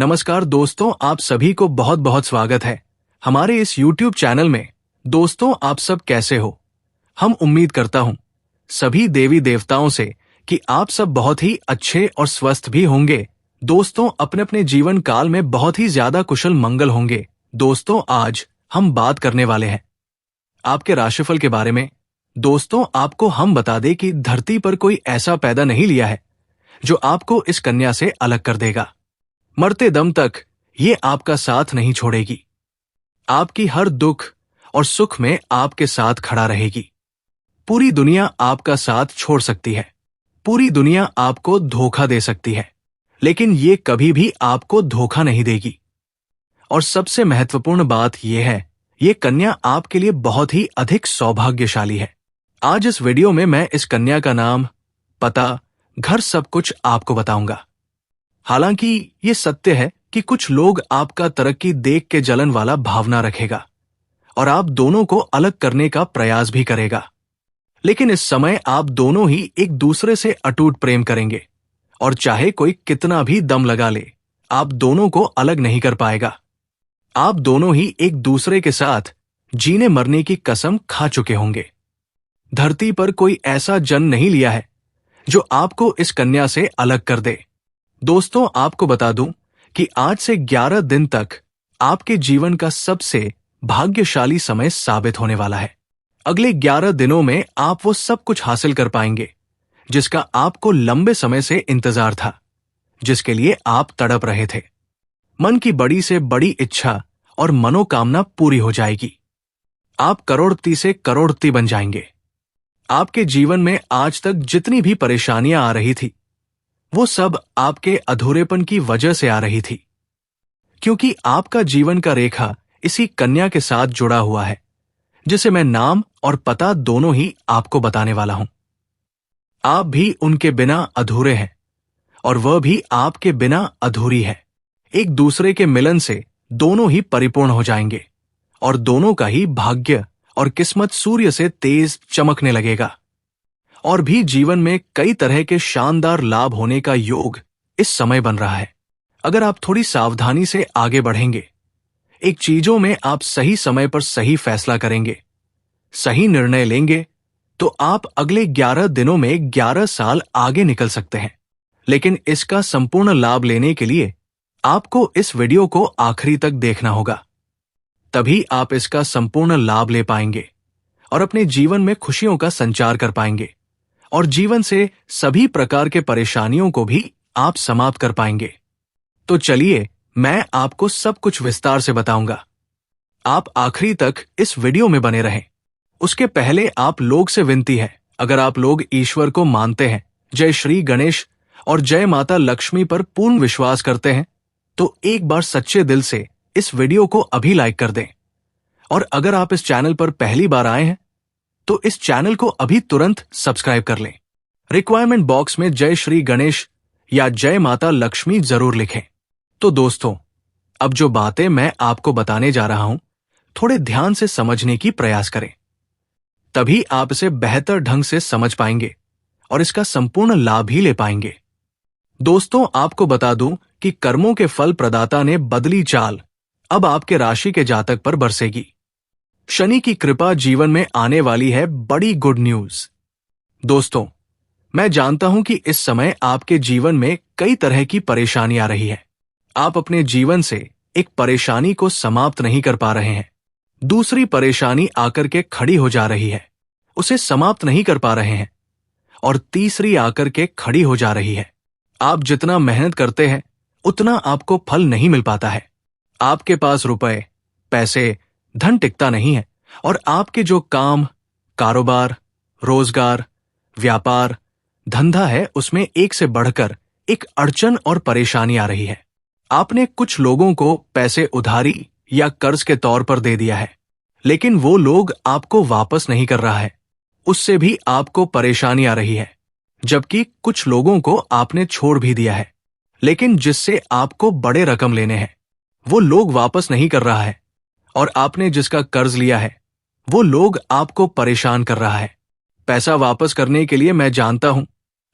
नमस्कार दोस्तों, आप सभी को बहुत बहुत स्वागत है हमारे इस YouTube चैनल में। दोस्तों, आप सब कैसे हो? हम उम्मीद करता हूं सभी देवी देवताओं से कि आप सब बहुत ही अच्छे और स्वस्थ भी होंगे। दोस्तों, अपने अपने जीवन काल में बहुत ही ज्यादा कुशल मंगल होंगे। दोस्तों, आज हम बात करने वाले हैं आपके राशिफल के बारे में। दोस्तों, आपको हम बता दें कि धरती पर कोई ऐसा पैदा नहीं लिया है जो आपको इस कन्या से अलग कर देगा। मरते दम तक ये आपका साथ नहीं छोड़ेगी। आपकी हर दुख और सुख में आपके साथ खड़ा रहेगी। पूरी दुनिया आपका साथ छोड़ सकती है, पूरी दुनिया आपको धोखा दे सकती है, लेकिन ये कभी भी आपको धोखा नहीं देगी। और सबसे महत्वपूर्ण बात यह है, ये कन्या आपके लिए बहुत ही अधिक सौभाग्यशाली है। आज इस वीडियो में मैं इस कन्या का नाम, पता, घर सब कुछ आपको बताऊंगा। हालांकि ये सत्य है कि कुछ लोग आपका तरक्की देख के जलन वाला भावना रखेगा और आप दोनों को अलग करने का प्रयास भी करेगा, लेकिन इस समय आप दोनों ही एक दूसरे से अटूट प्रेम करेंगे और चाहे कोई कितना भी दम लगा ले, आप दोनों को अलग नहीं कर पाएगा। आप दोनों ही एक दूसरे के साथ जीने मरने की कसम खा चुके होंगे। धरती पर कोई ऐसा जन्म नहीं लिया है जो आपको इस कन्या से अलग कर दे। दोस्तों, आपको बता दूं कि आज से 11 दिन तक आपके जीवन का सबसे भाग्यशाली समय साबित होने वाला है। अगले 11 दिनों में आप वो सब कुछ हासिल कर पाएंगे जिसका आपको लंबे समय से इंतजार था, जिसके लिए आप तड़प रहे थे। मन की बड़ी से बड़ी इच्छा और मनोकामना पूरी हो जाएगी। आप करोड़पति से करोड़पति बन जाएंगे। आपके जीवन में आज तक जितनी भी परेशानियां आ रही थी, वो सब आपके अधूरेपन की वजह से आ रही थी, क्योंकि आपका जीवन का रेखा इसी कन्या के साथ जुड़ा हुआ है, जिसे मैं नाम और पता दोनों ही आपको बताने वाला हूं। आप भी उनके बिना अधूरे हैं और वह भी आपके बिना अधूरी है। एक दूसरे के मिलन से दोनों ही परिपूर्ण हो जाएंगे और दोनों का ही भाग्य और किस्मत सूर्य से तेज चमकने लगेगा। और भी जीवन में कई तरह के शानदार लाभ होने का योग इस समय बन रहा है। अगर आप थोड़ी सावधानी से आगे बढ़ेंगे, एक चीजों में आप सही समय पर सही फैसला करेंगे, सही निर्णय लेंगे, तो आप अगले 11 दिनों में 11 साल आगे निकल सकते हैं। लेकिन इसका संपूर्ण लाभ लेने के लिए आपको इस वीडियो को आखिरी तक देखना होगा, तभी आप इसका संपूर्ण लाभ ले पाएंगे और अपने जीवन में खुशियों का संचार कर पाएंगे और जीवन से सभी प्रकार के परेशानियों को भी आप समाप्त कर पाएंगे। तो चलिए, मैं आपको सब कुछ विस्तार से बताऊंगा। आप आखिरी तक इस वीडियो में बने रहें। उसके पहले आप लोग से विनती है, अगर आप लोग ईश्वर को मानते हैं, जय श्री गणेश और जय माता लक्ष्मी पर पूर्ण विश्वास करते हैं, तो एक बार सच्चे दिल से इस वीडियो को अभी लाइक कर दें। और अगर आप इस चैनल पर पहली बार आए हैं तो इस चैनल को अभी तुरंत सब्सक्राइब कर लें। रिक्वायरमेंट बॉक्स में जय श्री गणेश या जय माता लक्ष्मी जरूर लिखें। तो दोस्तों, अब जो बातें मैं आपको बताने जा रहा हूं, थोड़े ध्यान से समझने की प्रयास करें, तभी आप इसे बेहतर ढंग से समझ पाएंगे और इसका संपूर्ण लाभ ही ले पाएंगे। दोस्तों, आपको बता दूं कि कर्मों के फल प्रदाता ने बदली चाल अब आपके राशि के जातक पर बरसेगी। शनि की कृपा जीवन में आने वाली है बड़ी गुड न्यूज। दोस्तों, मैं जानता हूं कि इस समय आपके जीवन में कई तरह की परेशानी आ रही है। आप अपने जीवन से एक परेशानी को समाप्त नहीं कर पा रहे हैं, दूसरी परेशानी आकर के खड़ी हो जा रही है, उसे समाप्त नहीं कर पा रहे हैं, और तीसरी आकर के खड़ी हो जा रही है। आप जितना मेहनत करते हैं उतना आपको फल नहीं मिल पाता है। आपके पास रुपए, पैसे, धन टिकता नहीं है और आपके जो काम, कारोबार, रोजगार, व्यापार, धंधा है, उसमें एक से बढ़कर एक अड़चन और परेशानी आ रही है। आपने कुछ लोगों को पैसे उधारी या कर्ज के तौर पर दे दिया है, लेकिन वो लोग आपको वापस नहीं कर रहा है, उससे भी आपको परेशानी आ रही है। जबकि कुछ लोगों को आपने छोड़ भी दिया है, लेकिन जिससे आपको बड़े रकम लेने हैं, वो लोग वापस नहीं कर रहा है, और आपने जिसका कर्ज लिया है वो लोग आपको परेशान कर रहा है। पैसा वापस करने के लिए मैं जानता हूं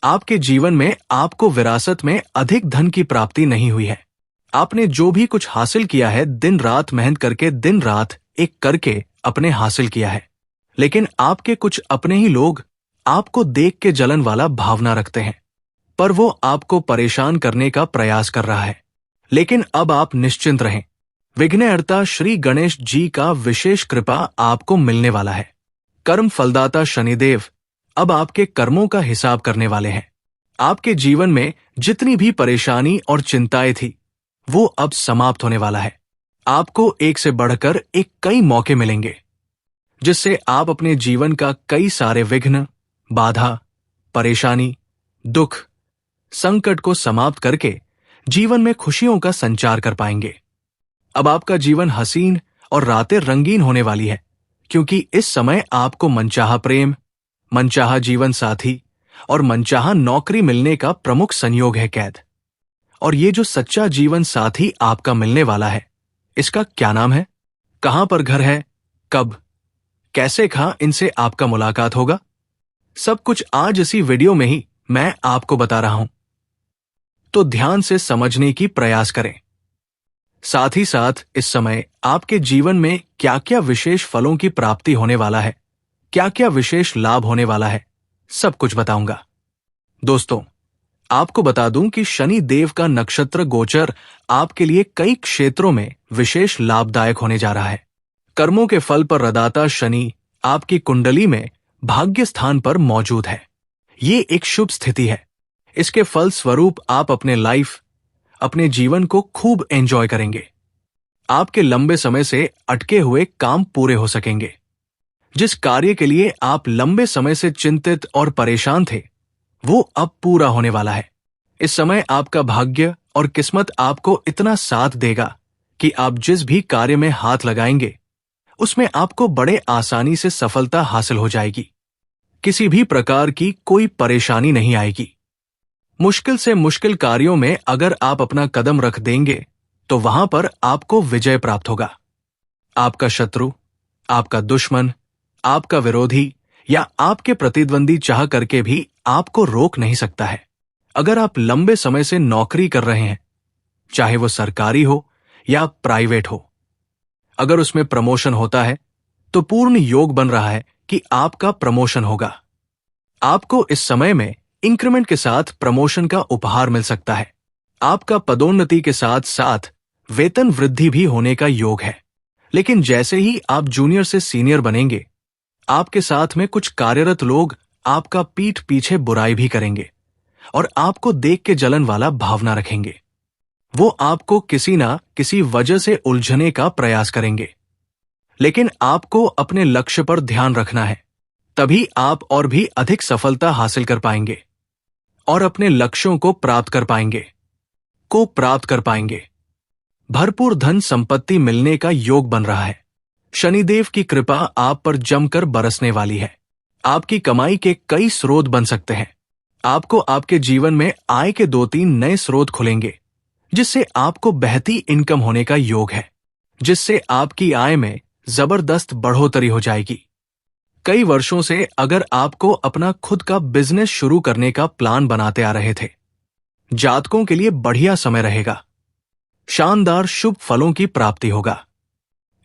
आपके जीवन में आपको विरासत में अधिक धन की प्राप्ति नहीं हुई है। आपने जो भी कुछ हासिल किया है, दिन रात मेहनत करके, दिन रात एक करके अपने हासिल किया है। लेकिन आपके कुछ अपने ही लोग आपको देख के जलन वाला भावना रखते हैं, पर वो आपको परेशान करने का प्रयास कर रहा है। लेकिन अब आप निश्चिंत रहें, विघ्नहर्ता श्री गणेश जी का विशेष कृपा आपको मिलने वाला है। कर्म फलदाता शनिदेव अब आपके कर्मों का हिसाब करने वाले हैं। आपके जीवन में जितनी भी परेशानी और चिंताएं थी, वो अब समाप्त होने वाला है। आपको एक से बढ़कर एक कई मौके मिलेंगे, जिससे आप अपने जीवन का कई सारे विघ्न, बाधा, परेशानी, दुख, संकट को समाप्त करके जीवन में खुशियों का संचार कर पाएंगे। अब आपका जीवन हसीन और रातें रंगीन होने वाली है, क्योंकि इस समय आपको मनचाहा प्रेम, मनचाहा जीवन साथी और मनचाहा नौकरी मिलने का प्रमुख संयोग है कैद। और ये जो सच्चा जीवन साथी आपका मिलने वाला है, इसका क्या नाम है, कहां पर घर है, कब, कैसे इनसे आपका मुलाकात होगा, सब कुछ आज इसी वीडियो में ही मैं आपको बता रहा हूं। तो ध्यान से समझने की प्रयास करें। साथ ही साथ इस समय आपके जीवन में क्या क्या विशेष फलों की प्राप्ति होने वाला है, क्या क्या विशेष लाभ होने वाला है, सब कुछ बताऊंगा। दोस्तों, आपको बता दूं कि शनि देव का नक्षत्र गोचर आपके लिए कई क्षेत्रों में विशेष लाभदायक होने जा रहा है। कर्मों के फल पर रदाता शनि आपकी कुंडली में भाग्य स्थान पर मौजूद है। ये एक शुभ स्थिति है। इसके फल स्वरूप आप अपने जीवन को खूब एंजॉय करेंगे। आपके लंबे समय से अटके हुए काम पूरे हो सकेंगे। जिस कार्य के लिए आप लंबे समय से चिंतित और परेशान थे, वो अब पूरा होने वाला है। इस समय आपका भाग्य और किस्मत आपको इतना साथ देगा कि आप जिस भी कार्य में हाथ लगाएंगे, उसमें आपको बड़े आसानी से सफलता हासिल हो जाएगी। किसी भी प्रकार की कोई परेशानी नहीं आएगी। मुश्किल से मुश्किल कार्यों में अगर आप अपना कदम रख देंगे, तो वहां पर आपको विजय प्राप्त होगा। आपका शत्रु, आपका दुश्मन, आपका विरोधी या आपके प्रतिद्वंदी चाह करके भी आपको रोक नहीं सकता है। अगर आप लंबे समय से नौकरी कर रहे हैं, चाहे वो सरकारी हो या प्राइवेट हो, अगर उसमें प्रमोशन होता है, तो पूर्ण योग बन रहा है कि आपका प्रमोशन होगा। आपको इस समय में इंक्रीमेंट के साथ प्रमोशन का उपहार मिल सकता है। आपका पदोन्नति के साथ साथ वेतन वृद्धि भी होने का योग है। लेकिन जैसे ही आप जूनियर से सीनियर बनेंगे, आपके साथ में कुछ कार्यरत लोग आपका पीठ पीछे बुराई भी करेंगे और आपको देख के जलन वाला भावना रखेंगे। वो आपको किसी ना किसी वजह से उलझने का प्रयास करेंगे। लेकिन आपको अपने लक्ष्य पर ध्यान रखना है, तभी आप और भी अधिक सफलता हासिल कर पाएंगे और अपने लक्ष्यों को प्राप्त कर पाएंगे। भरपूर धन संपत्ति मिलने का योग बन रहा है। शनिदेव की कृपा आप पर जमकर बरसने वाली है। आपकी कमाई के कई स्रोत बन सकते हैं। आपको आपके जीवन में आय के 2-3 नए स्रोत खुलेंगे, जिससे आपको बहती इनकम होने का योग है, जिससे आपकी आय में जबरदस्त बढ़ोतरी हो जाएगी। कई वर्षों से अगर आपको अपना खुद का बिजनेस शुरू करने का प्लान बनाते आ रहे थे, जातकों के लिए बढ़िया समय रहेगा। शानदार शुभ फलों की प्राप्ति होगा।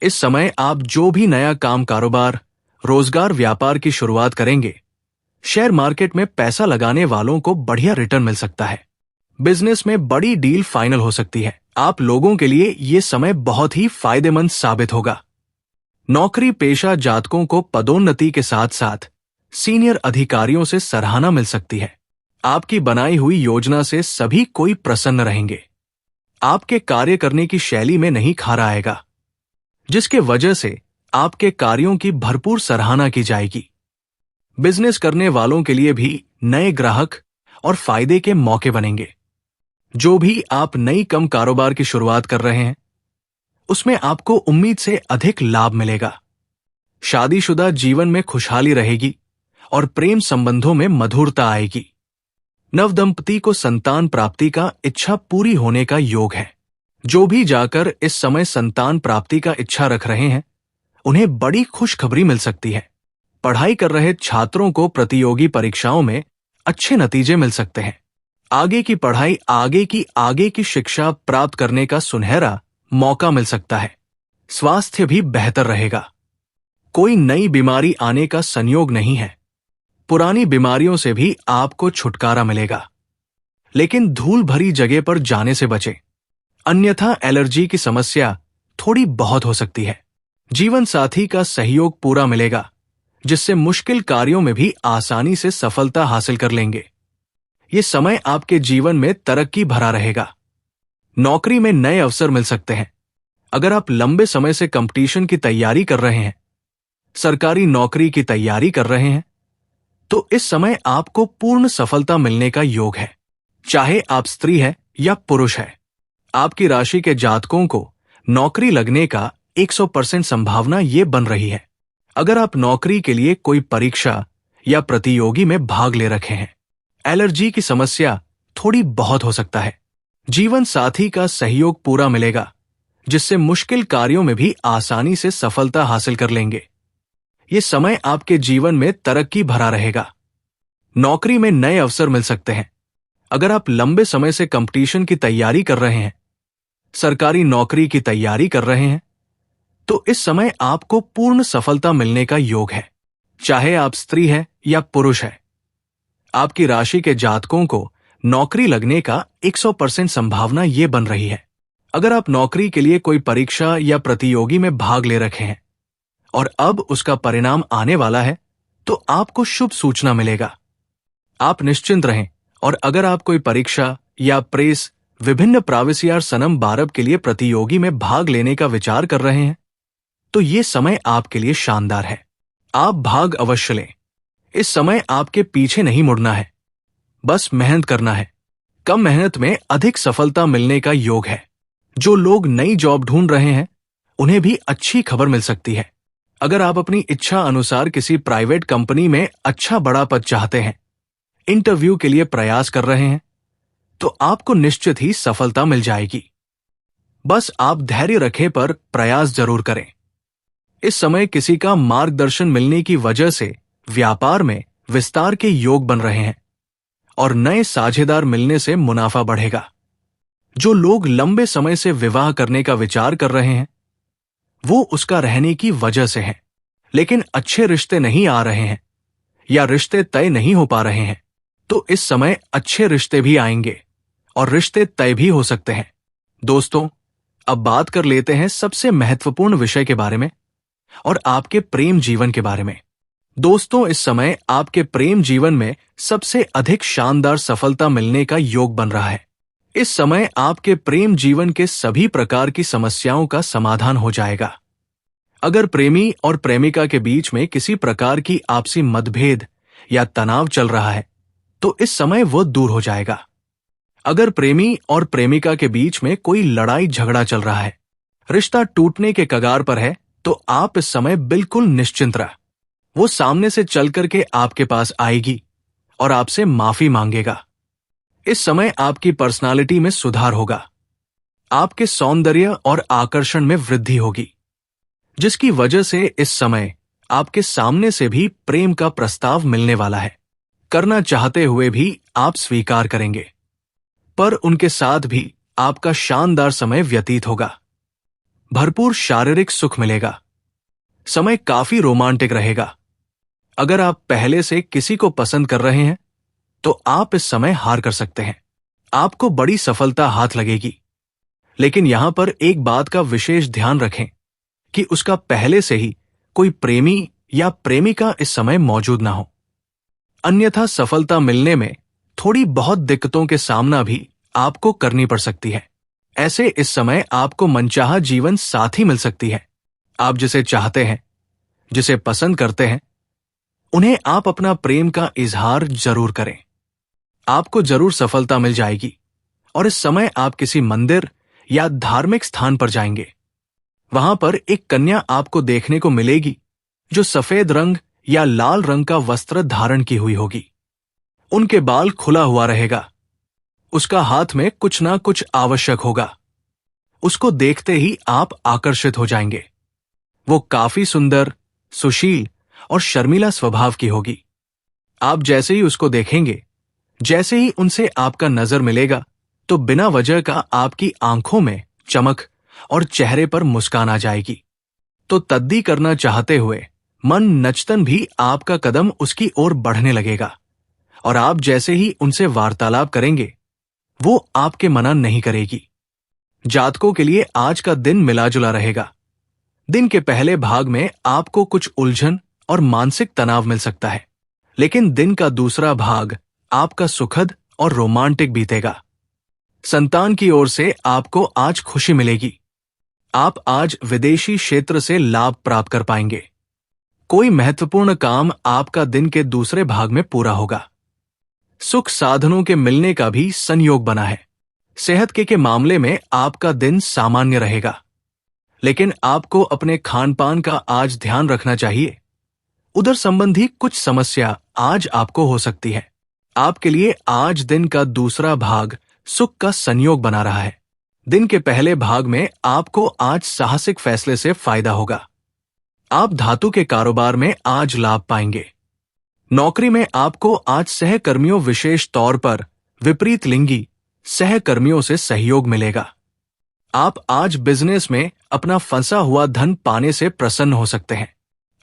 इस समय आप जो भी नया काम, कारोबार, रोजगार, व्यापार की शुरुआत करेंगे, शेयर मार्केट में पैसा लगाने वालों को बढ़िया रिटर्न मिल सकता है। बिजनेस में बड़ी डील फाइनल हो सकती है। आप लोगों के लिए ये समय बहुत ही फायदेमंद साबित होगा। नौकरी पेशा जातकों को पदोन्नति के साथ साथ सीनियर अधिकारियों से सराहना मिल सकती है। आपकी बनाई हुई योजना से सभी कोई प्रसन्न रहेंगे। आपके कार्य करने की शैली में नहीं खारा आएगा, जिसके वजह से आपके कार्यों की भरपूर सराहना की जाएगी। बिजनेस करने वालों के लिए भी नए ग्राहक और फायदे के मौके बनेंगे। जो भी आप नई कम कारोबार की शुरुआत कर रहे हैं, उसमें आपको उम्मीद से अधिक लाभ मिलेगा। शादीशुदा जीवन में खुशहाली रहेगी और प्रेम संबंधों में मधुरता आएगी। नवदंपति को संतान प्राप्ति का इच्छा पूरी होने का योग है। जो भी जाकर इस समय संतान प्राप्ति का इच्छा रख रहे हैं, उन्हें बड़ी खुशखबरी मिल सकती है। पढ़ाई कर रहे छात्रों को प्रतियोगी परीक्षाओं में अच्छे नतीजे मिल सकते हैं। आगे की पढ़ाई, आगे की शिक्षा प्राप्त करने का सुनहरा मौका मिल सकता है। स्वास्थ्य भी बेहतर रहेगा। कोई नई बीमारी आने का संयोग नहीं है। पुरानी बीमारियों से भी आपको छुटकारा मिलेगा, लेकिन धूल भरी जगह पर जाने से बचें, अन्यथा एलर्जी की समस्या थोड़ी बहुत हो सकती है। जीवन साथी का सहयोग पूरा मिलेगा, जिससे मुश्किल कार्यों में भी आसानी से सफलता हासिल कर लेंगे। ये समय आपके जीवन में तरक्की भरा रहेगा। नौकरी में नए अवसर मिल सकते हैं। अगर आप लंबे समय से कंपटीशन की तैयारी कर रहे हैं, सरकारी नौकरी की तैयारी कर रहे हैं, तो इस समय आपको पूर्ण सफलता मिलने का योग है। चाहे आप स्त्री हैं या पुरुष हैं, आपकी राशि के जातकों को नौकरी लगने का 100% संभावना ये बन रही है। अगर आप नौकरी के लिए कोई परीक्षा या प्रतियोगी में भाग ले रखे हैं, एलर्जी की समस्या थोड़ी बहुत हो सकता है। जीवन साथी का सहयोग पूरा मिलेगा, जिससे मुश्किल कार्यों में भी आसानी से सफलता हासिल कर लेंगे। ये समय आपके जीवन में तरक्की भरा रहेगा। नौकरी में नए अवसर मिल सकते हैं। अगर आप लंबे समय से कंपटीशन की तैयारी कर रहे हैं, सरकारी नौकरी की तैयारी कर रहे हैं, तो इस समय आपको पूर्ण सफलता मिलने का योग है। चाहे आप स्त्री हैं या पुरुष हैं, आपकी राशि के जातकों को नौकरी लगने का 100% संभावना ये बन रही है। अगर आप नौकरी के लिए कोई परीक्षा या प्रतियोगी में भाग ले रखे हैं और अब उसका परिणाम आने वाला है, तो आपको शुभ सूचना मिलेगा। आप निश्चिंत रहें, और अगर आप कोई परीक्षा या प्रेस, विभिन्न प्राविसियार सनम बारब के लिए प्रतियोगी में भाग लेने का विचार कर रहे हैं, तो ये समय आपके लिए शानदार है। आप भाग अवश्य लें। इस समय आपके पीछे नहीं मुड़ना है, बस मेहनत करना है। कम मेहनत में अधिक सफलता मिलने का योग है। जो लोग नई जॉब ढूंढ रहे हैं, उन्हें भी अच्छी खबर मिल सकती है। अगर आप अपनी इच्छा अनुसार किसी प्राइवेट कंपनी में अच्छा बड़ा पद चाहते हैं, इंटरव्यू के लिए प्रयास कर रहे हैं, तो आपको निश्चित ही सफलता मिल जाएगी। बस आप धैर्य रखें, पर प्रयास जरूर करें। इस समय किसी का मार्गदर्शन मिलने की वजह से व्यापार में विस्तार के योग बन रहे हैं और नए साझेदार मिलने से मुनाफा बढ़ेगा। जो लोग लंबे समय से विवाह करने का विचार कर रहे हैं, वो उसका रहने की वजह से है, लेकिन अच्छे रिश्ते नहीं आ रहे हैं या रिश्ते तय नहीं हो पा रहे हैं, तो इस समय अच्छे रिश्ते भी आएंगे और रिश्ते तय भी हो सकते हैं। दोस्तों, अब बात कर लेते हैं सबसे महत्वपूर्ण विषय के बारे में, और आपके प्रेम जीवन के बारे में। दोस्तों, इस समय आपके प्रेम जीवन में सबसे अधिक शानदार सफलता मिलने का योग बन रहा है। इस समय आपके प्रेम जीवन के सभी प्रकार की समस्याओं का समाधान हो जाएगा। अगर प्रेमी और प्रेमिका के बीच में किसी प्रकार की आपसी मतभेद या तनाव चल रहा है, तो इस समय वो दूर हो जाएगा। अगर प्रेमी और प्रेमिका के बीच में कोई लड़ाई झगड़ा चल रहा है, रिश्ता टूटने के कगार पर है, तो आप इस समय बिल्कुल निश्चिंत रह। वो सामने से चल करके आपके पास आएगी और आपसे माफी मांगेगा। इस समय आपकी पर्सनालिटी में सुधार होगा। आपके सौंदर्य और आकर्षण में वृद्धि होगी, जिसकी वजह से इस समय आपके सामने से भी प्रेम का प्रस्ताव मिलने वाला है। करना चाहते हुए भी आप स्वीकार करेंगे, पर उनके साथ भी आपका शानदार समय व्यतीत होगा। भरपूर शारीरिक सुख मिलेगा। समय काफी रोमांटिक रहेगा। अगर आप पहले से किसी को पसंद कर रहे हैं, तो आप इस समय हार कर सकते हैं। आपको बड़ी सफलता हाथ लगेगी, लेकिन यहां पर एक बात का विशेष ध्यान रखें कि उसका पहले से ही कोई प्रेमी या प्रेमिका इस समय मौजूद ना हो, अन्यथा सफलता मिलने में थोड़ी बहुत दिक्कतों के सामना भी आपको करनी पड़ सकती है। ऐसे इस समय आपको मनचाहा जीवन साथी मिल सकती है। आप जिसे चाहते हैं, जिसे पसंद करते हैं, उन्हें आप अपना प्रेम का इजहार जरूर करें। आपको जरूर सफलता मिल जाएगी, और इस समय आप किसी मंदिर या धार्मिक स्थान पर जाएंगे। वहां पर एक कन्या आपको देखने को मिलेगी जो सफेद रंग या लाल रंग का वस्त्र धारण की हुई होगी। उनके बाल खुला हुआ रहेगा। उसका हाथ में कुछ ना कुछ आवश्यक होगा। उसको देखते ही आप आकर्षित हो जाएंगे। वो काफी सुंदर, सुशील और शर्मीला स्वभाव की होगी। आप जैसे ही उसको देखेंगे, जैसे ही उनसे आपका नजर मिलेगा तो बिना वजह का आपकी आंखों में चमक और चेहरे पर मुस्कान आ जाएगी। तो तद्दी करना चाहते हुए मन नचतन भी आपका कदम उसकी ओर बढ़ने लगेगा और आप जैसे ही उनसे वार्तालाप करेंगे वो आपके मना नहीं करेगी। जातकों के लिए आज का दिन मिला जुला रहेगा। दिन के पहले भाग में आपको कुछ उलझन और मानसिक तनाव मिल सकता है, लेकिन दिन का दूसरा भाग आपका सुखद और रोमांटिक बीतेगा। संतान की ओर से आपको आज खुशी मिलेगी। आप आज विदेशी क्षेत्र से लाभ प्राप्त कर पाएंगे। कोई महत्वपूर्ण काम आपका दिन के दूसरे भाग में पूरा होगा। सुख साधनों के मिलने का भी संयोग बना है। सेहत के मामले में आपका दिन सामान्य रहेगा, लेकिन आपको अपने खान पान का आज ध्यान रखना चाहिए। उधर संबंधी कुछ समस्या आज आपको हो सकती है। आपके लिए आज दिन का दूसरा भाग सुख का संयोग बना रहा है। दिन के पहले भाग में आपको आज साहसिक फैसले से फायदा होगा। आप धातु के कारोबार में आज लाभ पाएंगे। नौकरी में आपको आज सहकर्मियों, विशेष तौर पर विपरीत लिंगी सहकर्मियों से सहयोग मिलेगा। आप आज बिजनेस में अपना फंसा हुआ धन पाने से प्रसन्न हो सकते हैं।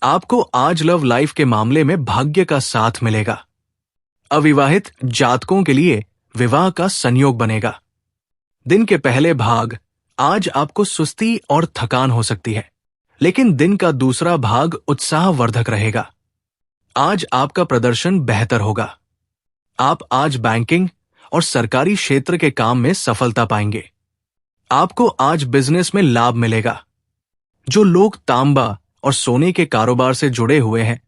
आपको आज लव लाइफ के मामले में भाग्य का साथ मिलेगा। अविवाहित जातकों के लिए विवाह का संयोग बनेगा। दिन के पहले भाग आज आपको सुस्ती और थकान हो सकती है, लेकिन दिन का दूसरा भाग उत्साहवर्धक रहेगा। आज आपका प्रदर्शन बेहतर होगा। आप आज बैंकिंग और सरकारी क्षेत्र के काम में सफलता पाएंगे। आपको आज बिजनेस में लाभ मिलेगा। जो लोग तांबा और सोने के कारोबार से जुड़े हुए हैं,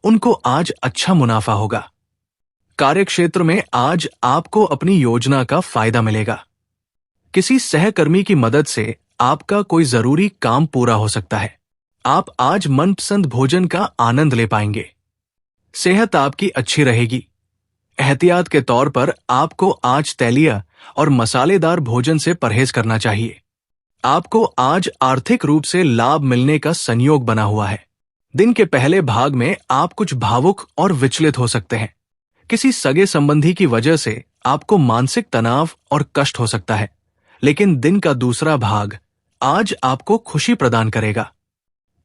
उनको आज अच्छा मुनाफा होगा। कार्यक्षेत्र में आज आपको अपनी योजना का फायदा मिलेगा। किसी सहकर्मी की मदद से आपका कोई जरूरी काम पूरा हो सकता है। आप आज मनपसंद भोजन का आनंद ले पाएंगे। सेहत आपकी अच्छी रहेगी। एहतियात के तौर पर आपको आज तैलिया और मसालेदार भोजन से परहेज करना चाहिए। आपको आज आर्थिक रूप से लाभ मिलने का संयोग बना हुआ है। दिन के पहले भाग में आप कुछ भावुक और विचलित हो सकते हैं। किसी सगे संबंधी की वजह से आपको मानसिक तनाव और कष्ट हो सकता है, लेकिन दिन का दूसरा भाग आज आपको खुशी प्रदान करेगा।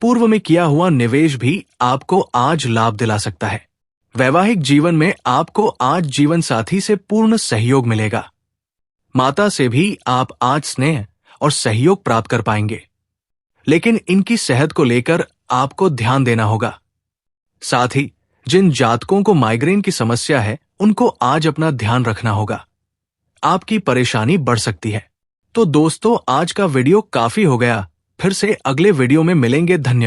पूर्व में किया हुआ निवेश भी आपको आज लाभ दिला सकता है। वैवाहिक जीवन में आपको आज जीवन साथी से पूर्ण सहयोग मिलेगा। माता से भी आप आज स्नेह और सहयोग प्राप्त कर पाएंगे, लेकिन इनकी सेहत को लेकर आपको ध्यान देना होगा। साथ ही जिन जातकों को माइग्रेन की समस्या है, उनको आज अपना ध्यान रखना होगा। आपकी परेशानी बढ़ सकती है। तो दोस्तों, आज का वीडियो काफी हो गया। फिर से अगले वीडियो में मिलेंगे। धन्यवाद।